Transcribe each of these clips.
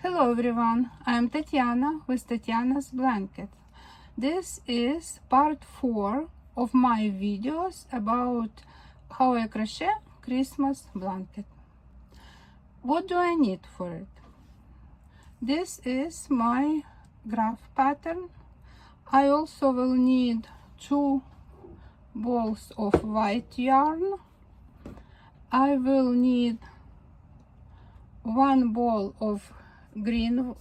Hello everyone, I am Tatiana with Tatiana's Blanket. This is part 4 of my videos about how I crochet Christmas blanket. What do I need for it? This is my graph pattern. I also will need 2 balls of white yarn. I will need 1 ball of green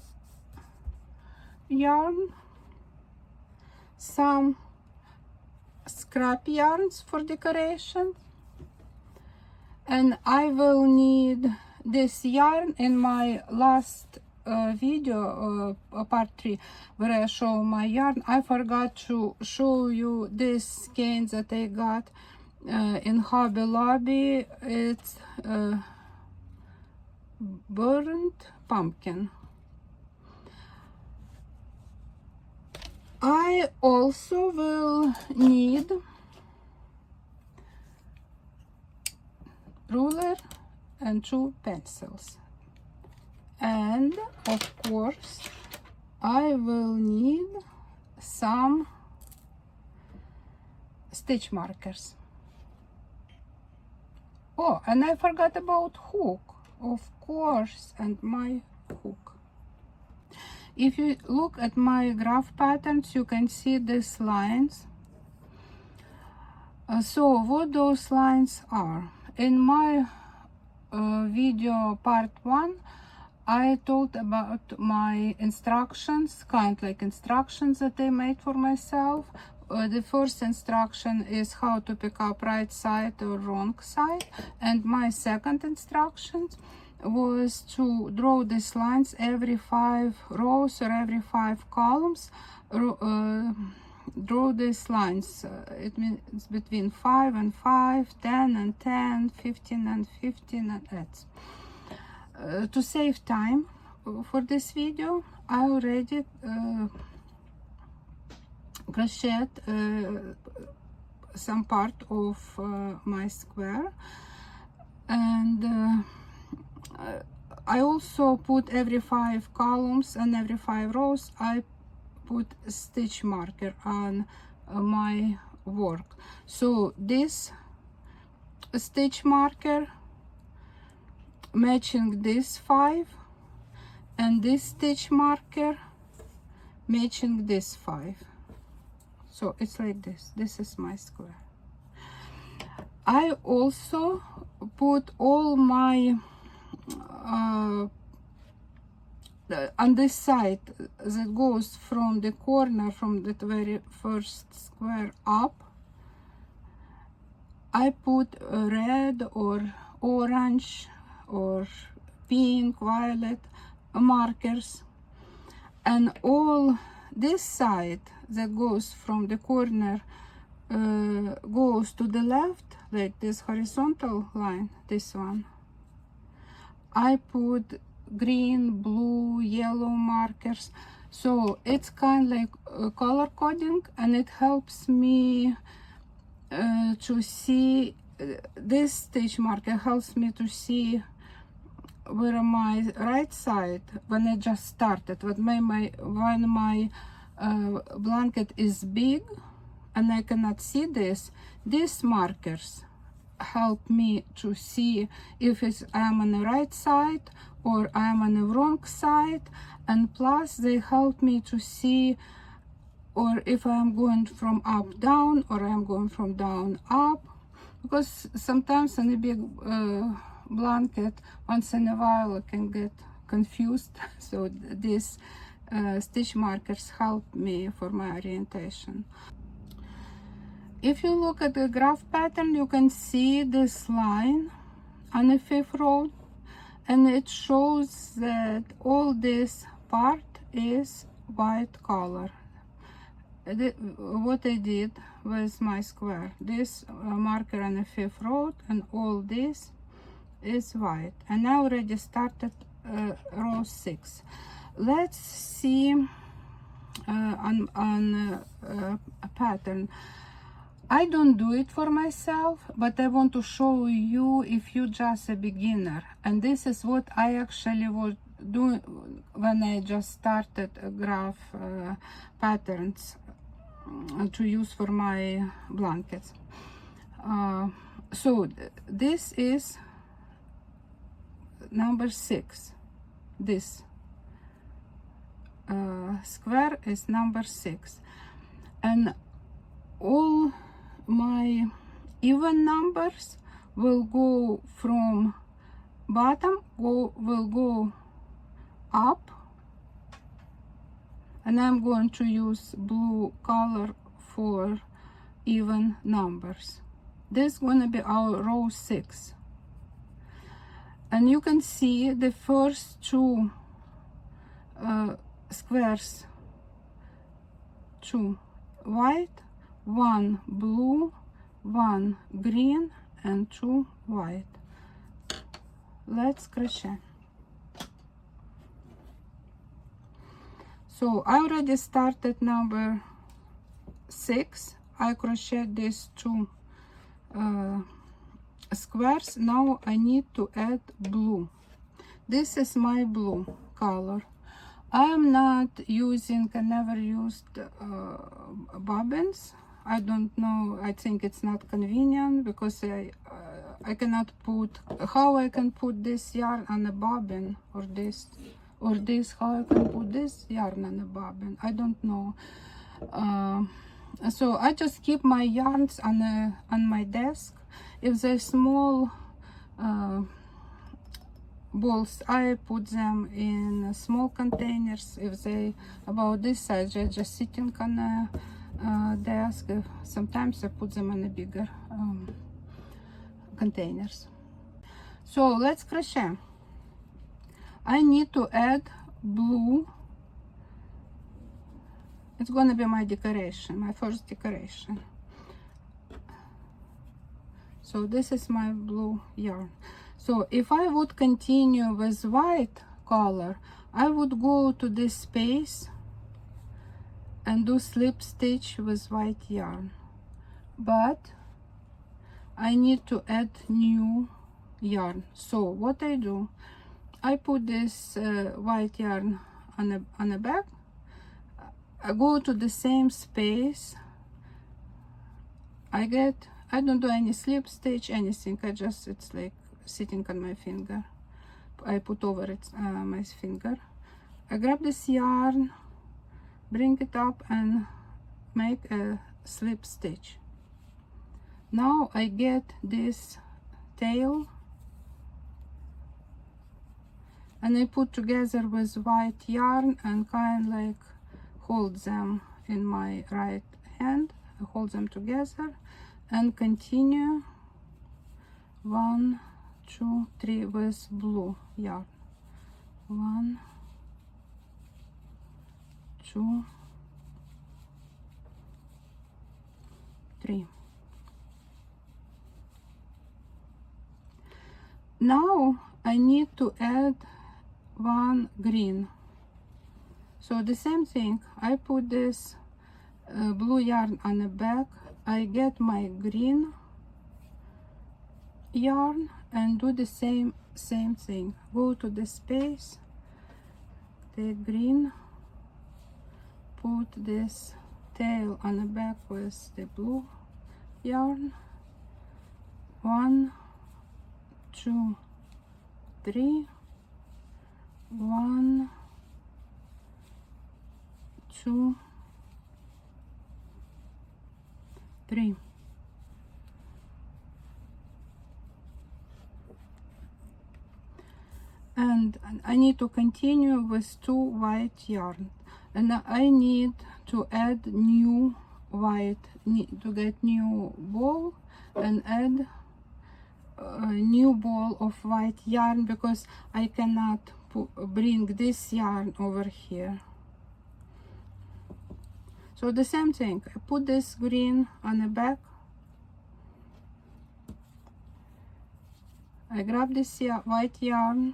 yarn, some scrap yarns for decoration, and I will need this yarn in my last video, part 3, where I show my yarn. I forgot to show you this skein that I got in Hobby Lobby. It's burnt pumpkin. I also will need ruler and 2 pencils, and of course I will need some stitch markers. Oh, and I forgot about hook, of course, and my hook. If you look at my graph patterns, you can see these lines. So what those lines are? In my video part 1, I told about my instructions, kind of like instructions that I made for myself. The first instruction is how to pick up right side or wrong side, and my second instruction was to draw these lines every 5 rows or every 5 columns. Draw these lines, it means between 5 and 5, 10 and 10, 15 and 15, and that. To save time for this video, I already crocheted some part of my square, and I also put every 5 columns and every 5 rows I put stitch marker on my work. So this stitch marker matching this 5, and this stitch marker matching this 5. So it's like this. This is my square. I also put all my on this side that goes from the corner, from the very first square up, I put red or orange or pink, violet markers, and all this side that goes from the corner goes to the left, like this horizontal line, this one. I put green, blue, yellow markers, so it's kind of like color coding, and it helps me to see. This stitch marker helps me to see where my right side, when I just started, when my blanket is big and I cannot see this, these markers help me to see if I'm on the right side or I'm on the wrong side, and plus they help me to see or if I'm going from up down or I'm going from down up, because sometimes on a big blanket once in a while I can get confused. So these stitch markers help me for my orientation. If you look at the graph pattern, you can see this line on the 5th row, and it shows that all this part is white color. What I did with my square, this marker on the 5th row, and all this is white, and I already started row 6. Let's see on a pattern. I don't do it for myself, but I want to show you if you're just a beginner. And this is what I actually do when I just started graph patterns to use for my blankets. So this is number 6. This square is number 6, and all my even numbers will go from bottom, will go up, and I'm going to use blue color for even numbers. This is going to be our row 6, and you can see the first 2 squares, 2 white, 1 blue, 1 green, and 2 white. Let's crochet. So I already started number 6. I crocheted these 2 squares. Now I need to add blue. This is my blue color. I'm not using, I never used bobbins. I don't know, I think it's not convenient because I cannot put, how I can put this yarn on a bobbin, or this, how I can put this yarn on a bobbin. I don't know. So I just keep my yarns on my desk. If they're small balls, I put them in small containers. If they about this size, they're just sitting on a desk. Sometimes I put them in a bigger containers. So let's crochet. I need to add blue. It's gonna be my decoration, my first decoration. So this is my blue yarn. So if I would continue with white color, I would go to this space and do slip stitch with white yarn. But I need to add new yarn. So what I do, I put this white yarn on the back. I go to the same space. I don't do any slip stitch, anything. It's like sitting on my finger. I put over it my finger. I grab this yarn, bring it up, and make a slip stitch. Now I get this tail, and I put together with white yarn and kind of like hold them in my right hand. I hold them together and continue 1, 2, 3 with blue yarn. 1, 2, 3. Now I need to add 1 green. So the same thing, I put this blue yarn on the back. I get my green yarn and do the same thing. Go to the space, take green, put this tail on the back with the blue yarn. 1, 2, 3. 1, 2, 3. And I need to continue with 2 white yarn, and I need to add new white, to get new ball and add a new ball of white yarn, because I cannot bring this yarn over here. So the same thing, I put this green on the back. I grab this white yarn,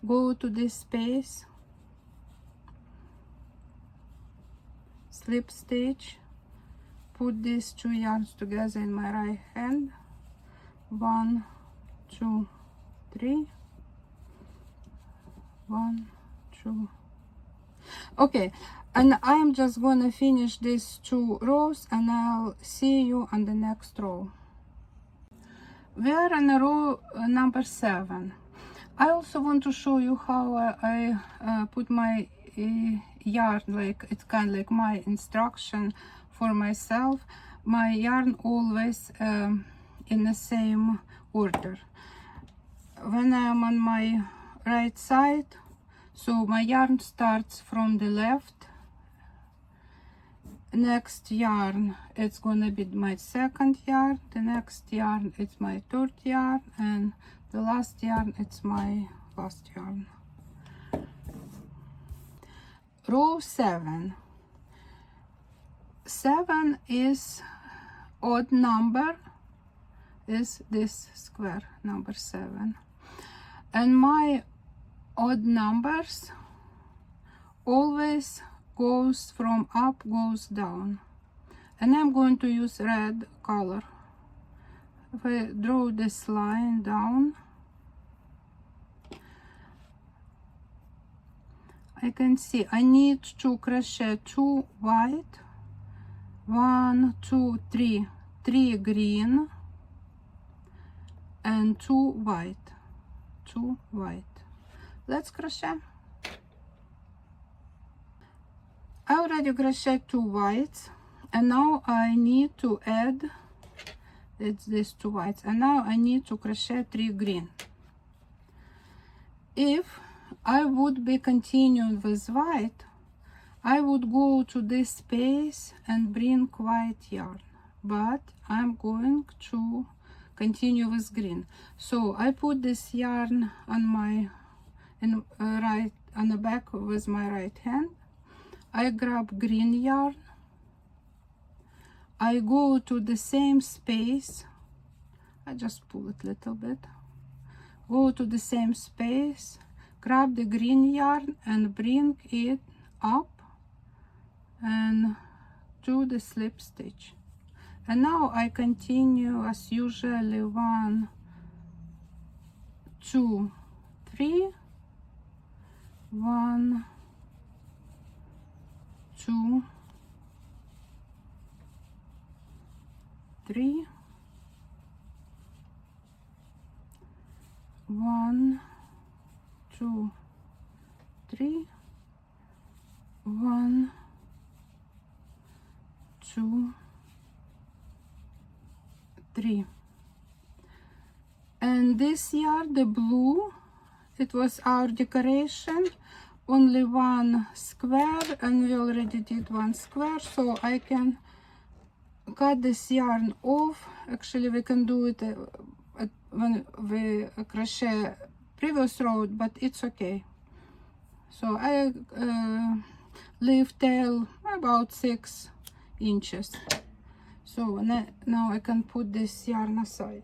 go to this space, slip stitch, put these 2 yarns together in my right hand. 1, 2, 3. 1, 2. Okay, and I'm just gonna finish these 2 rows and I'll see you on the next row. We are in row number 7. I also want to show you how I put my yarn, like it's kind of like my instruction for myself. My yarn always in the same order. When I'm on my right side, so my yarn starts from the left. Next yarn, it's gonna be my second yarn. The next yarn, it's my third yarn, and the last yarn, it's my last yarn. Row 7. 7 is odd number, is this square number 7, and my odd numbers always goes from up goes down, and I'm going to use red color. If I draw this line down, I can see I need to crochet 2 white, 1, 2, 3, 3 green, and 2 white, 2 white. Let's crochet. I already crocheted 2 whites, and now I need to add, it's these 2 whites, and now I need to crochet 3 green. If I would be continuing with white, I would go to this space and bring white yarn, but I'm going to continue with green. So I put this yarn on my right on the back with my right hand. I grab green yarn, I go to the same space, I just pull it a little bit, go to the same space, grab the green yarn and bring it up and do the slip stitch. And now I continue as usually 1, 2, 3, 1, 2, 3, 1, 2, 3, 1, 2, 3. And this yarn, the blue, it was our decoration, only 1 square, and we already did 1 square, so I can cut this yarn off. Actually we can do it when we crochet previous row, but it's okay. So I leave tail about 6 inches. So now I can put this yarn aside.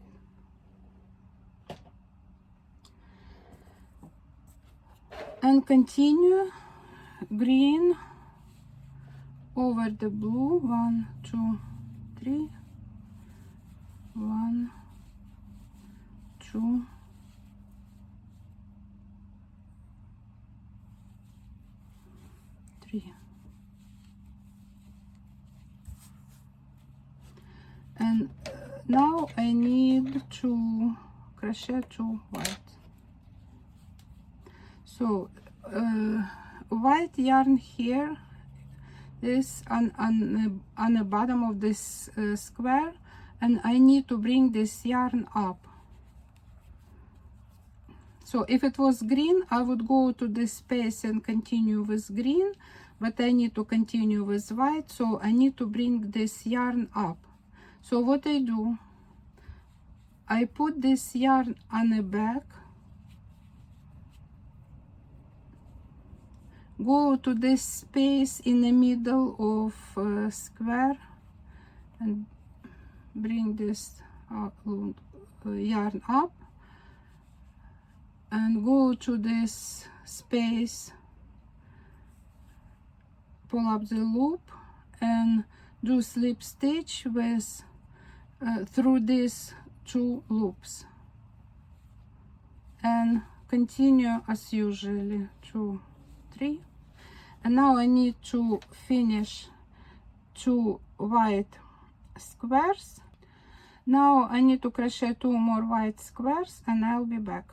And continue green over the blue. 1, 2, 3, 1, 2, 3. And now I need to crochet 2 white. So white yarn here is on the bottom of this square, and I need to bring this yarn up. So if it was green, I would go to this space and continue with green, but I need to continue with white, so I need to bring this yarn up. So what I do, I put this yarn on the back, go to this space in the middle of square and bring this yarn up, and go to this space, pull up the loop and do slip stitch with through these 2 loops and continue as usually, 2, 3, and now I need to finish 2 white squares. Now I need to crochet 2 more white squares and I'll be back.